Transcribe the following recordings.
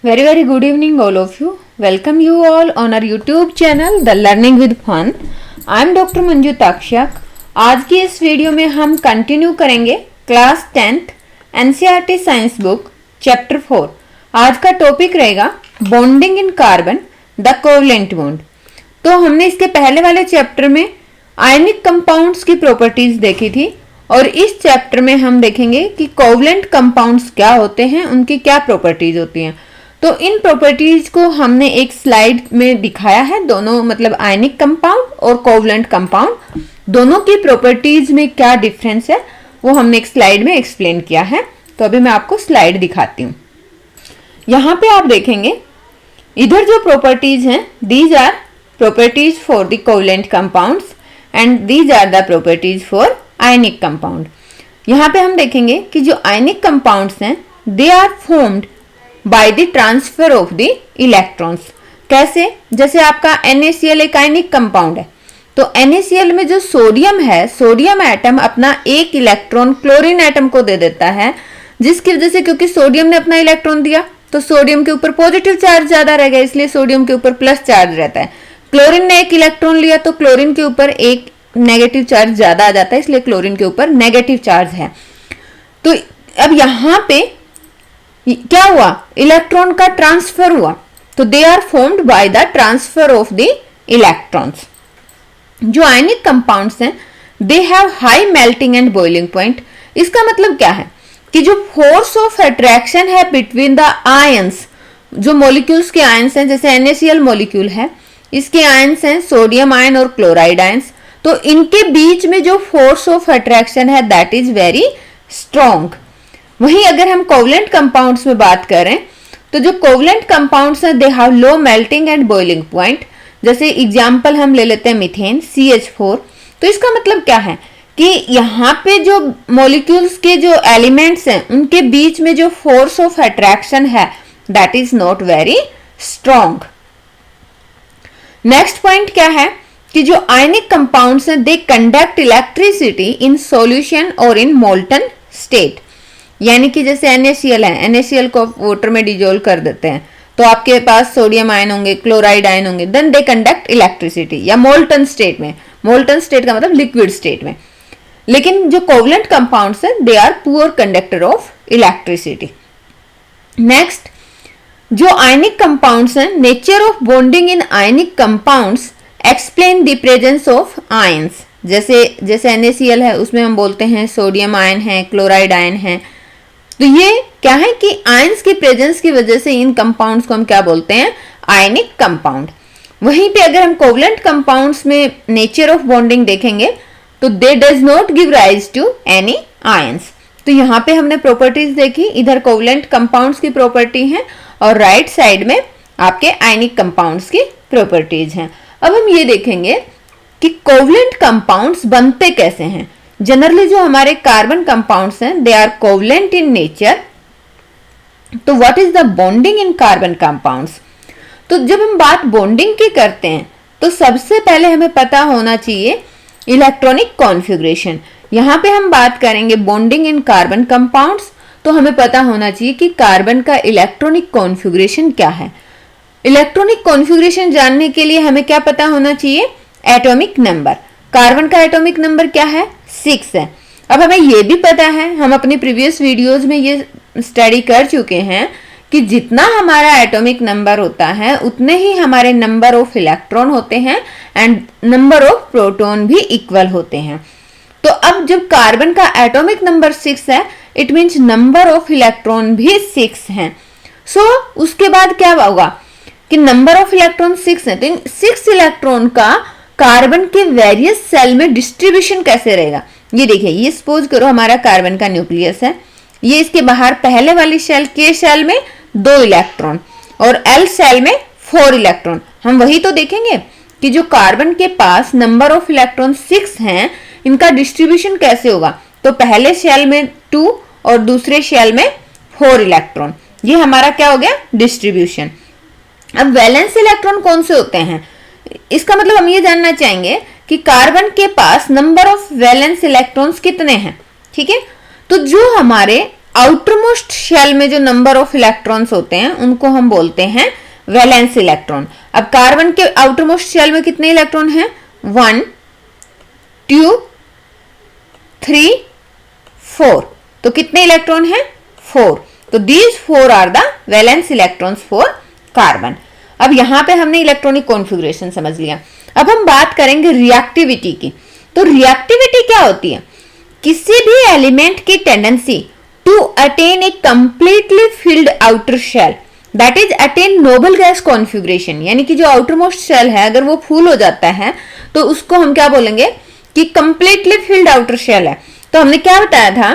Very good evening all of you. Welcome you all on our YouTube channel The Learning with Fun. I am Dr. Manju ताक्षक. आज की इस video में हम continue करेंगे class 10th NCERT science book chapter 4. आज का topic रहेगा bonding in carbon the covalent bond. तो हमने इसके पहले वाले चैप्टर में आयनिक कंपाउंड्स की प्रॉपर्टीज देखी थी और इस चैप्टर में हम देखेंगे कि कोवलेंट कंपाउंड्स क्या होते हैं, उनकी क्या प्रॉपर्टीज होती हैं. तो इन प्रॉपर्टीज को हमने एक स्लाइड में दिखाया है. दोनों मतलब आयनिक कंपाउंड और कोवलेंट कंपाउंड दोनों की प्रॉपर्टीज में क्या डिफरेंस है वो हमने एक स्लाइड में एक्सप्लेन किया है. तो अभी मैं आपको स्लाइड दिखाती हूँ. यहाँ पे आप देखेंगे इधर जो प्रॉपर्टीज हैं these are properties for the covalent compounds and these are the properties for ionic compound. यहाँ पे हम देखेंगे कि जो आयनिक कंपाउंड्स हैं they are formed by the transfer of the electrons. कैसे? जैसे आपका NaCl एक आयनिक कंपाउंड है तो NaCl में जो सोडियम है, सोडियम एटम अपना एक इलेक्ट्रॉन क्लोरीन एटम को दे देता है, जिसकी वजह से क्योंकि सोडियम ने अपना इलेक्ट्रॉन दिया तो सोडियम के ऊपर पॉजिटिव चार्ज ज्यादा रहेगा, इसलिए सोडियम के ऊपर प्लस चार्ज रहता है. क्लोरीन ने एक इलेक्ट्रॉन लिया तो क्लोरीन के ऊपर एक नेगेटिव चार्ज ज्यादा आ जाता है, इसलिए क्लोरीन के ऊपर नेगेटिव चार्ज है. तो अब यहाँ पे क्या हुआ? इलेक्ट्रॉन का ट्रांसफर हुआ. तो they are formed by the transfer of the electrons. जो आयनिक कंपाउंड्स हैं they have high melting and boiling point. इसका मतलब क्या है कि जो फोर्स ऑफ अट्रैक्शन है बिटवीन द आयंस, जो मॉलिक्यूल्स के आयंस हैं, जैसे NaCl मॉलिक्यूल है, इसके आयंस हैं सोडियम आयन और क्लोराइड आयंस, तो इनके बीच में जो फोर्स ऑफ अट्रैक्शन है दैट इज वेरी स्ट्रॉन्ग. वहीं अगर हम कोवलेंट कंपाउंड्स में बात करें तो जो कोवलेंट कंपाउंड्स हैं they have low melting and boiling point. जैसे एग्जांपल हम ले लेते हैं मीथेन CH4. तो इसका मतलब क्या है कि यहाँ पे जो मॉलिक्यूल्स के जो एलिमेंट्स हैं उनके बीच में जो फोर्स ऑफ अट्रैक्शन है that is not very strong. Next point क्या है कि जो आयनिक कंपाउंड्स हैं they conduct electricity in solution और इन मोल्टन स्टेट. यानी कि जैसे NaCl है, NaCl को वाटर में डिजोल्व कर देते हैं तो आपके पास सोडियम आयन होंगे, क्लोराइड आयन होंगे, देन दे कंडक्ट इलेक्ट्रिसिटी. या मोल्टन स्टेट में, मोल्टन स्टेट का मतलब लिक्विड स्टेट में. लेकिन जो कोवलेंट कंपाउंड्स हैं they are poor conductor of electricity. Next, जो आयनिक कंपाउंड्स हैं, nature of bonding in ionic compounds explain the presence of ions. जैसे NaCl है उसमें हम बोलते हैं सोडियम आयन है, क्लोराइड आयन है. तो ये क्या है कि आयंस की प्रेजेंस की वजह से इन कंपाउंड्स को हम क्या बोलते हैं? Ionic compound. वहीं पे अगर हम कोवलेंट कंपाउंड्स में नेचर ऑफ बॉन्डिंग देखेंगे तो they does not give rise to any ions. तो यहाँ पे हमने प्रॉपर्टीज देखी, इधर कोवलेंट कंपाउंड्स की प्रॉपर्टी है और राइट साइड में आपके आयनिक कंपाउंड्स की प्रॉपर्टीज हैं. अब हम ये देखेंगे कि कोवलेंट कंपाउंड्स बनते कैसे हैं. जनरली जो हमारे कार्बन कंपाउंड्स हैं they are covalent in nature. तो what is the bonding in carbon compounds? तो जब हम बात बॉन्डिंग की करते हैं तो सबसे पहले हमें पता होना चाहिए इलेक्ट्रॉनिक कॉन्फ़िगरेशन. यहाँ पे हम बात करेंगे बॉन्डिंग इन कार्बन कंपाउंड्स तो हमें पता होना चाहिए कि कार्बन का इलेक्ट्रॉनिक कॉन्फ़िगरेशन क्या है. इलेक्ट्रॉनिक कॉन्फ़िगरेशन जानने के लिए हमें क्या पता होना चाहिए? Atomic number. कार्बन का एटॉमिक नंबर क्या है? 6 है. अब हमें ये भी पता है, हम अपनी प्रीवियस वीडियोस में ये स्टडी कर चुके हैं कि जितना हमारा एटॉमिक नंबर होता है उतने ही हमारे नंबर ऑफ इलेक्ट्रॉन होते हैं एंड नंबर ऑफ प्रोटॉन भी इक्वल होते हैं. तो अब जब कार्बन का एटॉमिक नंबर 6 है it means number of electron भी 6 हैं. सो उसके बाद क्या होगा कि नंबर ऑफ इलेक्ट्रॉन 6 है तो इन 6 इलेक्ट्रॉन का कार्बन के वेरियस सेल में डिस्ट्रीब्यूशन कैसे रहेगा. ये देखिए, ये सपोज करो हमारा कार्बन का न्यूक्लियस है, ये इसके बाहर पहले वाली शेल के शेल में 2 इलेक्ट्रॉन और L सेल में 4 इलेक्ट्रॉन. हम वही तो देखेंगे कि जो कार्बन के पास नंबर ऑफ इलेक्ट्रॉन 6 हैं इनका डिस्ट्रीब्यूशन कैसे होगा. तो पहले शेल में 2 और दूसरे शेल में 4 इलेक्ट्रॉन. ये हमारा क्या हो गया? डिस्ट्रीब्यूशन. अब वैलेंस इलेक्ट्रॉन कौन से होते हैं? इसका मतलब हम ये जानना चाहेंगे कि कार्बन के पास नंबर ऑफ वैलेंस इलेक्ट्रॉन्स कितने हैं. ठीक है, तो जो हमारे आउटरमोस्ट शेल में जो नंबर ऑफ इलेक्ट्रॉन्स होते हैं उनको हम बोलते हैं वैलेंस इलेक्ट्रॉन। अब कार्बन के आउटरमोस्ट शेल में कितने इलेक्ट्रॉन हैं? 1 2 3 4। तो कितने इलेक्ट्रॉन हैं? 4। तो these 4 are the valence electrons for carbon. अब यहां पे हमने इलेक्ट्रॉनिक कॉन्फ़िगरेशन समझ लिया। अब हम बात करेंगे रिएक्टिविटी की। तो रिएक्टिविटी क्या होती है? किसी भी एलिमेंट की tendency to attain a completely filled outer shell, that is attain noble gas configuration, यानी कि जो आउटर मोस्ट शेल है अगर वो फुल हो जाता है तो उसको हम क्या बोलेंगे कि कंप्लीटली फिल्ड आउटर शेल है। तो हमने क्या बताया था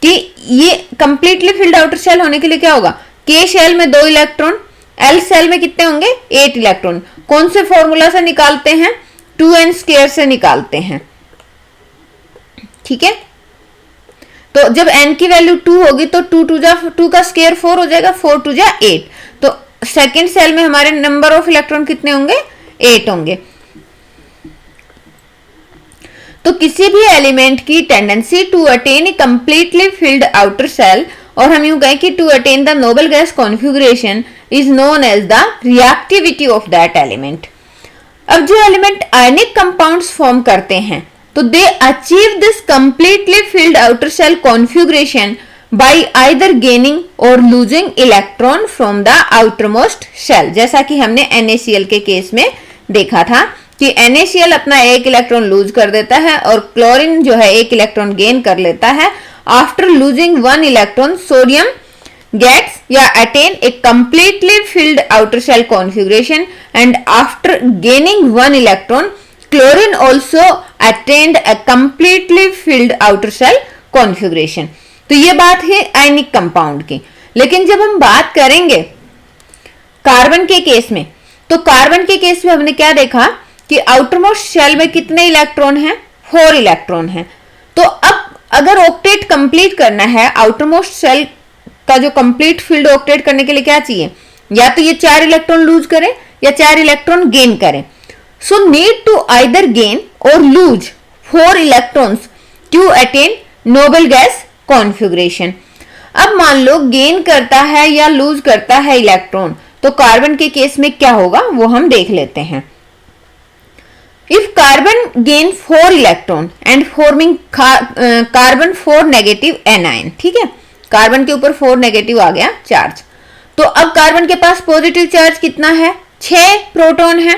कि ये कंप्लीटली फिल्ड आउटर शेल होने के लिए क्या होगा? के शेल में 2 इलेक्ट्रॉन, एल शेल में कितने होंगे? 8 इलेक्ट्रॉन। कौन से फॉर्मूला से निकालते हैं? 2n² से निकालते हैं, ठीक है। तो जब n की वैल्यू 2 होगी तो 2 का स्क्वायर 4 हो जाएगा, 4 2 8। तो सेकेंड सेल में हमारे नंबर ऑफ इलेक्ट्रॉन कितने होंगे? 8 होंगे। तो किसी भी एलिमेंट की tendency to attain a completely filled outer shell, और हम यूं कहें कि to attain the noble gas configuration is known as the reactivity of that element. अब जो एलिमेंट आयनिक कंपाउंड्स फॉर्म करते हैं तो they achieve this completely filled outer shell configuration by either gaining और losing electron from the outermost shell. जैसा कि हमने NaCl के केस में देखा था कि NaCl अपना 1 इलेक्ट्रॉन लूज कर देता है और क्लोरीन जो है 1 इलेक्ट्रॉन गेन कर लेता है। After losing 1 electron sodium gets या attain a completely filled outer shell configuration, and after gaining 1 electron chlorine also attained a completely filled outer shell configuration। तो ये बात है आयनिक कंपाउंड की। लेकिन जब हम बात करेंगे कार्बन के केस में, तो कार्बन के केस में हमने क्या देखा कि आउटरमोस्ट शेल में कितने इलेक्ट्रॉन हैं? 4 इलेक्ट्रॉन हैं। तो अब अगर ऑक्टेट कंप्लीट करना है, आउटरमोस्ट शेल का जो कंप्लीट फील्ड ऑक्टेट करने के लिए क्या चाहिए? या तो ये 4 इलेक्ट्रॉन लूज करे या 4 इलेक्ट्रॉन गेन करे। So need to either gain और lose 4 electrons to attain noble gas configuration. अब मान लो गेन करता है या लूज करता है इलेक्ट्रॉन, तो कार्बन के केस में क्या होगा वो हम देख लेते हैं। If carbon gain 4 electron and forming carbon 4 negative anion, ठीक है, कार्बन के ऊपर 4 नेगेटिव आ गया चार्ज। तो अब कार्बन के पास पॉजिटिव चार्ज कितना है? 6 प्रोटॉन है।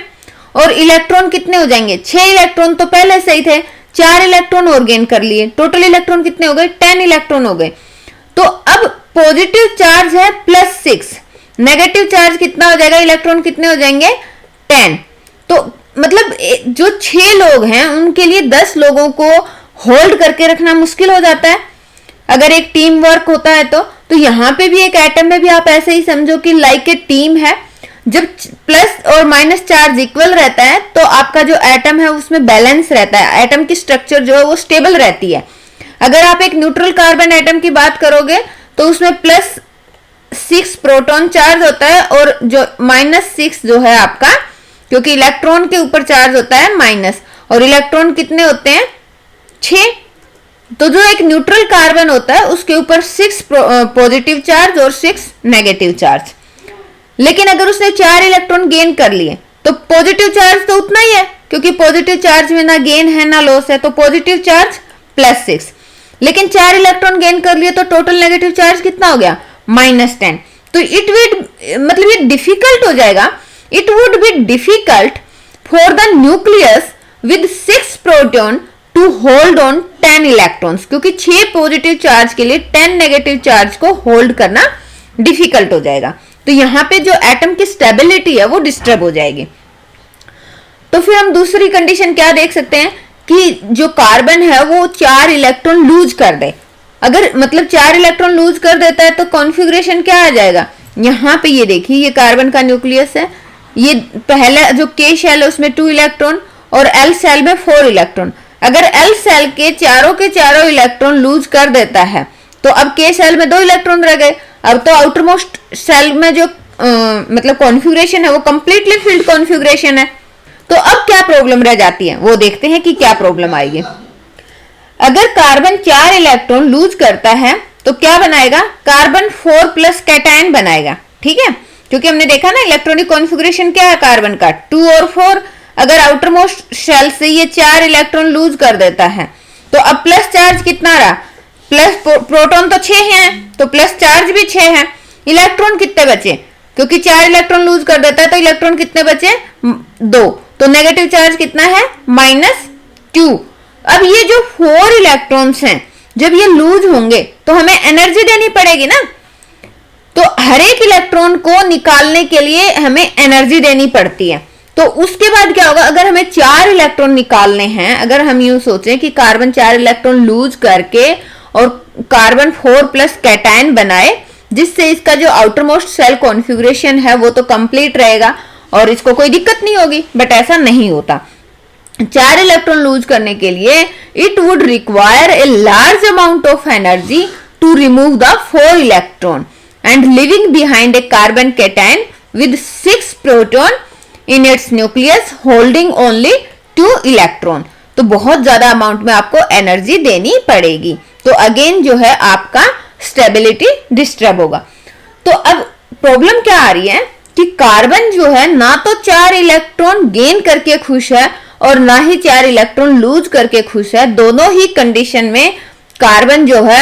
और इलेक्ट्रॉन कितने हो जाएंगे? 6 इलेक्ट्रॉन तो पहले से ही थे, 4 इलेक्ट्रॉन और गेन कर लिए, टोटल इलेक्ट्रॉन कितने हो गए? 10 इलेक्ट्रॉन हो गए। तो अब पॉजिटिव चार्ज है +6, नेगेटिव चार्ज कितना हो जाएगा? इलेक्ट्रॉन कितने हो जाएंगे? 10। तो मतलब जो 6 लोग हैं उनके लिए 10 लोगों को होल्ड करके रखना मुश्किल हो जाता है अगर एक टीम वर्क होता है। तो यहां पे भी एक एटम में भी आप ऐसे ही समझो कि लाइक ए टीम है। जब प्लस और माइनस चार्ज इक्वल रहता है तो आपका जो एटम है उसमें बैलेंस रहता है, एटम की स्ट्रक्चर जो है वो स्टेबल रहती है। अगर आप एक न्यूट्रल कार्बन एटम की बात करोगे तो उसमें +6 प्रोटॉन चार्ज होता है और जो -6 जो है आपका, क्योंकि इलेक्ट्रॉन के ऊपर चार्ज होता है माइनस, और इलेक्ट्रॉन कितने होते हैं? 6। तो जो एक न्यूट्रल कार्बन होता है उसके ऊपर 6 पॉजिटिव चार्ज और 6 नेगेटिव चार्ज। लेकिन अगर उसने 4 इलेक्ट्रॉन गेन कर लिए तो पॉजिटिव चार्ज तो उतना ही है, क्योंकि पॉजिटिव चार्ज में ना गेन है ना लॉस है, तो पॉजिटिव चार्ज +6। लेकिन 4 इलेक्ट्रॉन गेन कर लिए तो टोटल नेगेटिव चार्ज कितना हो गया? -10। तो इट वुड मतलब ये डिफिकल्ट हो जाएगा, it would be difficult for the nucleus with 6 proton to hold on 10 electrons, क्योंकि 6 पॉजिटिव चार्ज के लिए 10 नेगेटिव चार्ज को होल्ड करना डिफिकल्ट हो जाएगा। तो यहां पे जो एटम की स्टेबिलिटी है वो डिस्टर्ब हो जाएगी। तो फिर हम दूसरी कंडीशन क्या देख सकते हैं कि जो कार्बन है वो 4 इलेक्ट्रॉन लूज कर दे। अगर मतलब 4 इलेक्ट्रॉन लूज कर देता है तो कॉन्फ़िगरेशन क्या आ जाएगा? यहाँ पे ये देखिए, ये कार्बन का न्यूक्लियस है, ये पहला जो के शेल है उसमें 2 इलेक्ट्रॉन और एल शेल में 4 इलेक्ट्रॉन। अगर एल शेल के चारों इलेक्ट्रॉन लूज कर देता है तो अब के शेल में 2 इलेक्ट्रॉन रह गए। अब तो आउटरमोस्ट शेल में जो मतलब कॉन्फ़िगरेशन है वो कंप्लीटली फिल्ड कॉन्फ़िगरेशन है। तो अब क्या प्रॉब्लम रह जाती है वो देखते हैं कि क्या प्रॉब्लम आएगी। अगर कार्बन 4 इलेक्ट्रॉन लूज करता है तो क्या बनाएगा, कार्बन 4+ कैटायन बनाएगा, ठीक है, क्योंकि हमने देखा ना इलेक्ट्रॉनिक कॉन्फ़िगरेशन क्या है कार्बन का, 2 और 4। अगर आउटर मोस्ट शेल से ये 4 इलेक्ट्रॉन लूज कर देता है तो अब प्लस चार्ज कितना रहा, प्लस प्रोटॉन तो 6 हैं तो प्लस चार्ज भी 6 है, इलेक्ट्रॉन कितने बचे, क्योंकि 4 इलेक्ट्रॉन लूज कर देता है तो इलेक्ट्रॉन कितने बचे, 2, तो नेगेटिव चार्ज कितना है, -2। अब ये जो 4 इलेक्ट्रॉन्स हैं जब ये लूज होंगे तो हमें एनर्जी देनी पड़ेगी ना, तो हर एक इलेक्ट्रॉन को निकालने के लिए हमें एनर्जी देनी पड़ती है। तो उसके बाद क्या होगा, अगर हमें 4 इलेक्ट्रॉन निकालने हैं, अगर हम यूं सोचें कि कार्बन 4 इलेक्ट्रॉन लूज करके और कार्बन 4+ कैटायन बनाए, जिससे इसका जो आउटर मोस्ट सेल कॉन्फ़िगरेशन है वो तो कंप्लीट रहेगा और इसको कोई दिक्कत नहीं होगी, बट ऐसा नहीं होता। 4 इलेक्ट्रॉन लूज करने के लिए it would require a large amount of energy to remove the 4 electron and leaving behind a carbon cation with 6 proton in its nucleus holding only 2 electron. तो बहुत ज्यादा अमाउंट में आपको एनर्जी देनी पड़ेगी, तो अगेन जो है आपका स्टेबिलिटी डिस्टर्ब होगा। तो अब प्रॉब्लम क्या आ रही है कि कार्बन जो है ना तो 4 इलेक्ट्रॉन गेन करके खुश है और ना ही 4 इलेक्ट्रॉन लूज करके खुश है। दोनों ही कंडीशन में कार्बन जो है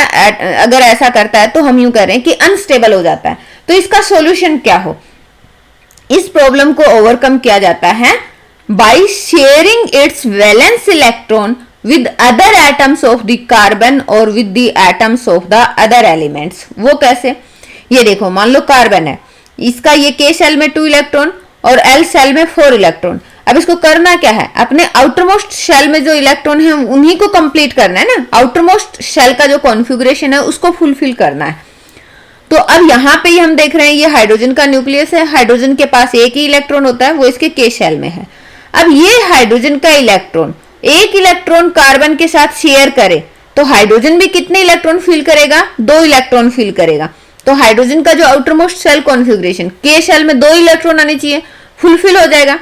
अगर ऐसा करता है तो हम यूं करें कि अनस्टेबल हो जाता है। तो इसका सॉल्यूशन क्या हो, इस प्रॉब्लम को ओवरकम किया जाता है by sharing it's valence electron with other atoms of the carbon or with the atoms of the other elements। वो कैसे, ये देखो मान लो कार्बन है, इसका ये K शेल में 2 इलेक्ट्रॉन और L शेल में 4 इलेक्ट्रॉन। अब इसको करना क्या है, अपने आउटर मोस्ट शेल में जो इलेक्ट्रॉन है उन्हीं को कंप्लीट करना है ना, आउटर मोस्ट शेल का जो कॉन्फ़िगरेशन है उसको फुलफिल करना है। तो अब यहाँ पे हम देख रहे हैं ये हाइड्रोजन का न्यूक्लियस है, हाइड्रोजन के पास एक ही इलेक्ट्रॉन होता है, वो इसके K शेल में है। अब ये हाइड्रोजन का इलेक्ट्रॉन एक इलेक्ट्रॉन कार्बन के साथ शेयर करे तो हाइड्रोजन भी कितने इलेक्ट्रॉन फील करेगा, 2 इलेक्ट्रॉन फील करेगा। तो हाइड्रोजन का जो outermost shell configuration K shell में 2 इलेक्ट्रॉन आने चाहिए, फुलफिल हो जाएगा।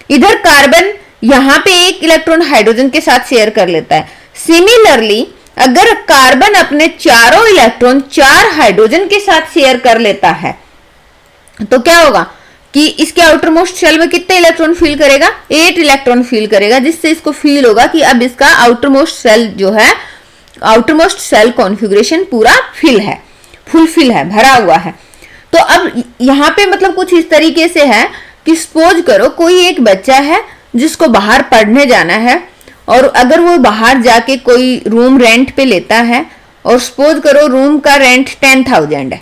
इधर कार्बन यहाँ पे एक इलेक्ट्रॉन हाइड्रोजन के साथ शेयर कर लेता है। सिमिलरली अगर कार्बन अपने चारों इलेक्ट्रॉन 4 हाइड्रोजन के साथ शेयर कर लेता है तो क्या होगा कि इसके आउटर मोस्ट शेल में कितने इलेक्ट्रॉन फील करेगा, 8 इलेक्ट्रॉन फील करेगा, जिससे इसको फील होगा कि अब इसका आउटर मोस्ट सेल जो है, आउटर मोस्ट सेल कॉन्फ़िगरेशन पूरा फुलफिल है, भरा हुआ है। तो अब यहाँ पे मतलब कुछ इस तरीके से है कि सपोज करो कोई एक बच्चा है जिसको बाहर पढ़ने जाना है और अगर वो बाहर जाके कोई रूम रेंट पे लेता है और सपोज करो रूम का रेंट 10,000 है।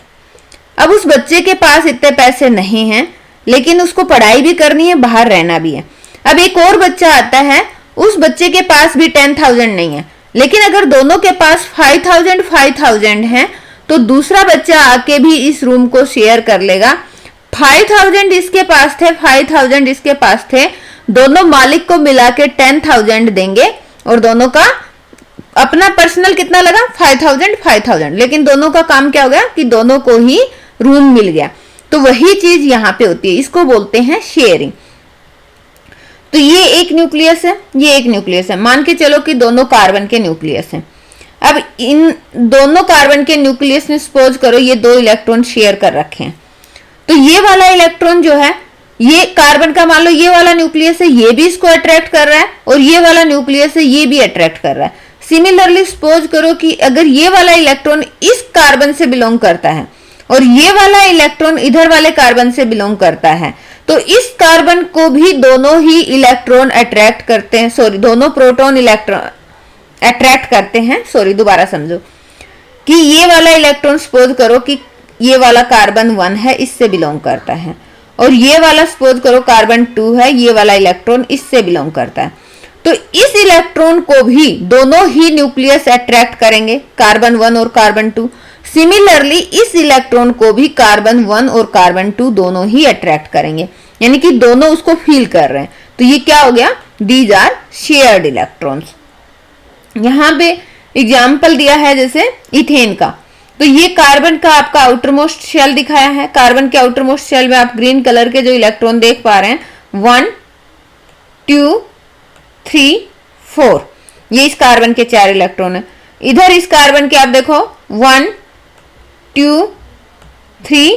अब उस बच्चे के पास इतने पैसे नहीं हैं लेकिन उसको पढ़ाई भी करनी है, बाहर रहना भी है। अब एक और बच्चा आता है, उस बच्चे के पास भी 10,000 नहीं है, लेकिन अगर दोनों के पास 5,000 है तो दूसरा बच्चा आके भी इस रूम को शेयर कर लेगा। 5,000 इसके पास थे, 5,000 इसके पास थे, दोनों मालिक को मिला के 10,000 देंगे और दोनों का अपना पर्सनल कितना लगा, 5,000, लेकिन दोनों का काम क्या हो गया कि दोनों को ही रूम मिल गया। तो वही चीज यहाँ पे होती है, इसको बोलते हैं शेयरिंग। तो ये एक न्यूक्लियस है, ये एक न्यूक्लियस है, मान के चलो कि दोनों कार्बन के न्यूक्लियस हैं। अब इन दोनों कार्बन के न्यूक्लियस में सपोज करो ये 2 इलेक्ट्रॉन शेयर कर रखे हैं, तो ये वाला इलेक्ट्रॉन जो है ये कार्बन का, मान लो ये वाला न्यूक्लियस है, ये भी इसको अट्रैक्ट कर रहा है और ये वाला न्यूक्लियस है ये भी अट्रैक्ट कर रहा है। सिमिलरली सपोज करो कि अगर ये वाला इलेक्ट्रॉन इस कार्बन से बिलोंग करता है और ये वाला इलेक्ट्रॉन इधर वाले कार्बन से बिलोंग करता है, तो इस कार्बन को भी दोनों ही इलेक्ट्रॉन अट्रैक्ट करते हैं, सॉरी दोनों प्रोटॉन इलेक्ट्रॉन अट्रैक्ट करते हैं। सॉरी दोबारा समझो कि ये वाला इलेक्ट्रॉन सपोज करो कि ये वाला कार्बन 1 है, इससे बिलोंग करता है, और ये वाला सपोज करो कार्बन 2 है, ये वाला इलेक्ट्रॉन इससे बिलोंग करता है। तो इस इलेक्ट्रॉन को भी दोनों ही न्यूक्लियस अट्रैक्ट करेंगे, कार्बन 1 और कार्बन 2। सिमिलरली इस इलेक्ट्रॉन को भी कार्बन 1 और कार्बन 2 दोनों ही अट्रैक्ट करेंगे, यानी कि दोनों उसको फील कर रहे हैं। तो ये क्या हो गया, दीज आर शेयर्ड इलेक्ट्रॉन्स। यहाँ पे एग्जाम्पल दिया है जैसे इथेन का, तो ये कार्बन का आपका आउटर मोस्ट शेल दिखाया है। कार्बन के आउटर मोस्ट शेल में आप ग्रीन कलर के जो इलेक्ट्रॉन देख पा रहे हैं 1 2 3 4, ये इस कार्बन के 4 इलेक्ट्रॉन है। इधर इस कार्बन के आप देखो 1 2 3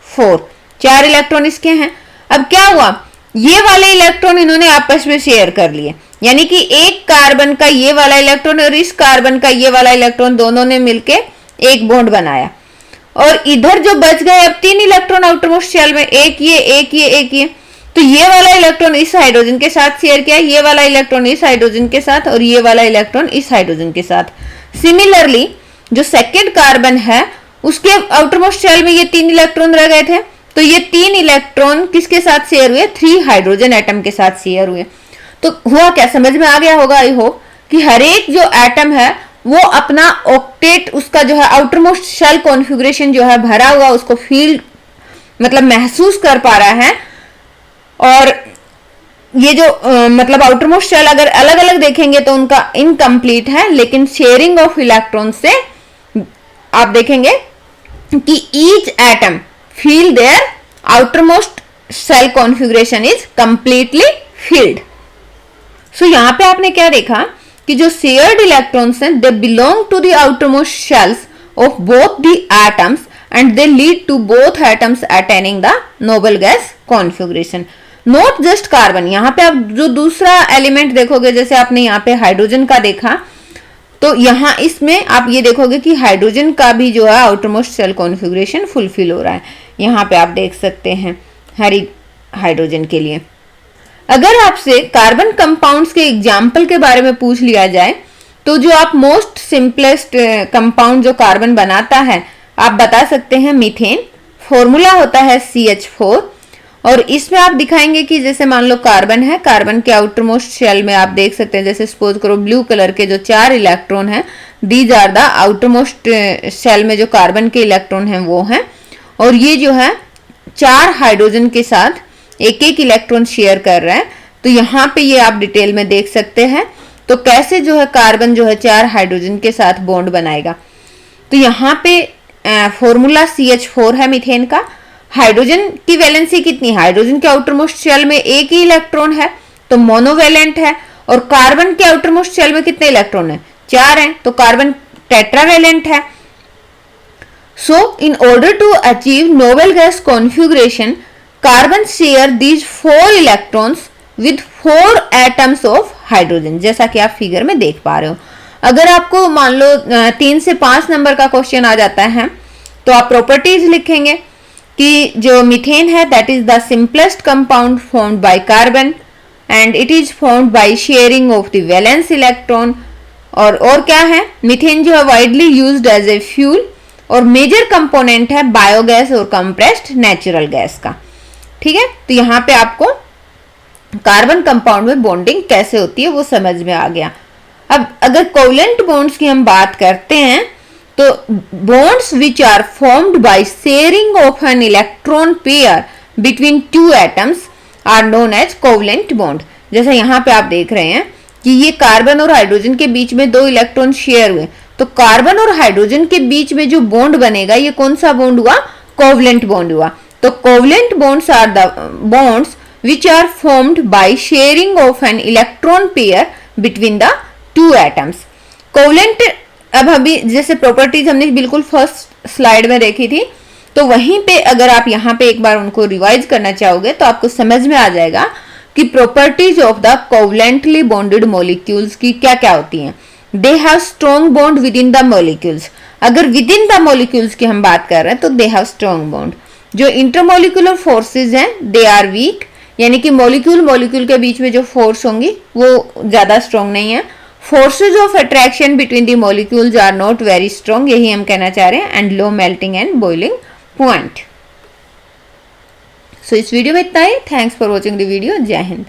4, 4 इलेक्ट्रॉन इसके हैं। अब क्या हुआ, ये वाले इलेक्ट्रॉन इन्होंने आपस में शेयर कर लिए, यानी कि एक कार्बन का ये वाला इलेक्ट्रॉन और इस कार्बन का ये वाला इलेक्ट्रॉन दोनों ने मिलके एक बॉन्ड बनाया। और इधर जो बच गए अब 3 इलेक्ट्रॉन आउटर मोस्ट शेल में, एक ये एक ये एक ये, तो ये वाला इलेक्ट्रॉन इस हाइड्रोजन के साथ शेयर किया, ये वाला इलेक्ट्रॉन इस हाइड्रोजन के साथ और ये वाला इलेक्ट्रॉन इस हाइड्रोजन के साथ। सिमिलरली जो सेकेंड कार्बन है उसके आउटर मोस्ट शेल में ये 3 इलेक्ट्रॉन रह गए थे, तो ये 3 इलेक्ट्रॉन किसके साथ शेयर हुए, 3 हाइड्रोजन एटम के साथ शेयर हुए। तो हुआ क्या, समझ में आ गया होगा आई होप, कि हर एक जो एटम है वो अपना ऑक्टेट, उसका जो है आउटर मोस्ट शेल कॉन्फ़िगरेशन जो है भरा हुआ, उसको फील मतलब महसूस कर पा रहा है। और ये जो मतलब आउटर मोस्ट शेल अगर अलग अलग देखेंगे तो उनका इनकम्प्लीट है, लेकिन शेयरिंग ऑफ इलेक्ट्रॉन से आप देखेंगे कि each atom fill their outer most shell configuration is completely filled. So यहां पे आपने क्या देखा कि जो शेयर्ड इलेक्ट्रॉन्स हैं they belong to the outermost shells of both the atoms and they lead to both atoms attaining the noble gas configuration. Not just carbon, यहाँ पे आप जो दूसरा एलिमेंट देखोगे, जैसे आपने यहाँ पे हाइड्रोजन का देखा, तो यहाँ इसमें आप ये देखोगे कि हाइड्रोजन का भी जो है outer most shell configuration fulfil हो रहा है। यहाँ पे आप देख सकते हैं हरी हाइड्रोजन के लिए। अगर आपसे कार्बन कंपाउंड्स के एग्जाम्पल के बारे में पूछ लिया जाए तो जो आप मोस्ट सिंपलेस्ट कंपाउंड जो कार्बन बनाता है आप बता सकते हैं मीथेन। फॉर्मूला होता है CH4 और इसमें आप दिखाएंगे कि जैसे मान लो कार्बन है, कार्बन के आउटर मोस्ट शेल में आप देख सकते हैं, जैसे सपोज करो ब्लू कलर के जो 4 इलेक्ट्रॉन हैं these are the outer most shell में जो कार्बन के इलेक्ट्रॉन हैं वो हैं, और ये जो है 4 हाइड्रोजन के साथ एक एक इलेक्ट्रॉन शेयर कर रहा है। तो यहाँ पे ये आप डिटेल में देख सकते हैं तो कैसे जो है कार्बन जो है 4 हाइड्रोजन के साथ बॉन्ड बनाएगा। तो यहाँ पे फॉर्मूला CH4 है मीथेन का। हाइड्रोजन की वैलेंसी कितनी, हाइड्रोजन के आउटर मोस्ट शेल में एक ही इलेक्ट्रॉन है तो मोनोवैलेंट है, और कार्बन के आउटर मोस्ट शेल में कितने इलेक्ट्रॉन है, 4 हैं, तो कार्बन टेट्रावैलेंट है। So in order to achieve noble gas configuration carbon share these 4 electrons with 4 atoms of hydrogen, जैसा कि आप फिगर में देख पा रहे हो। अगर आपको मान लो 3 से 5 नंबर का क्वेश्चन आ जाता है तो आप प्रॉपर्टीज लिखेंगे कि जो मीथेन है that is the simplest compound formed by carbon and it is formed by sharing of the valence electron. और क्या है, मीथेन जो है widely used as a fuel और मेजर कंपोनेंट है बायोगैस और कंप्रेस्ड नेचुरल गैस का। ठीक है, तो यहाँ पे आपको कार्बन कंपाउंड में बॉन्डिंग कैसे होती है वो समझ में आ गया। अब अगर कोवेलेंट बॉन्ड्स की हम बात करते हैं तो bonds which are formed by sharing of an electron pair between 2 atoms are known as covalent bond. जैसे यहाँ पे आप देख रहे हैं कि ये कार्बन और हाइड्रोजन के बीच में 2 इलेक्ट्रॉन शेयर हुए, तो कार्बन और हाइड्रोजन के बीच में जो बॉन्ड बनेगा ये कौन सा बॉन्ड हुआ, कोवेलेंट बॉन्ड हुआ। तो covalent bonds are the bonds which are formed by sharing of an electron pair between the 2 atoms. Covalent अब अभी जैसे प्रॉपर्टीज हमने बिल्कुल फर्स्ट स्लाइड में देखी थी, तो वहीं पे अगर आप यहाँ पे एक बार उनको रिवाइज करना चाहोगे तो आपको समझ में आ जाएगा कि properties of the covalently bonded molecules की क्या क्या होती हैं। They have strong bond with in the molecules. अगर विद इन द मॉलिक्यूल्स की हम बात कर रहे हैं तो दे हैव स्ट्रॉन्ग बॉन्ड। जो इंटरमोलिकुलर फोर्सेज हैं दे आर वीक, यानी कि मॉलिक्यूल के बीच में जो फोर्स होंगी वो ज्यादा स्ट्रॉन्ग नहीं है। Forces of attraction between the molecules are not very strong, यही हम कहना चाह रहे हैं, and low melting and boiling point. So इस वीडियो में इतना ही। Thanks for watching the video. जय हिंद।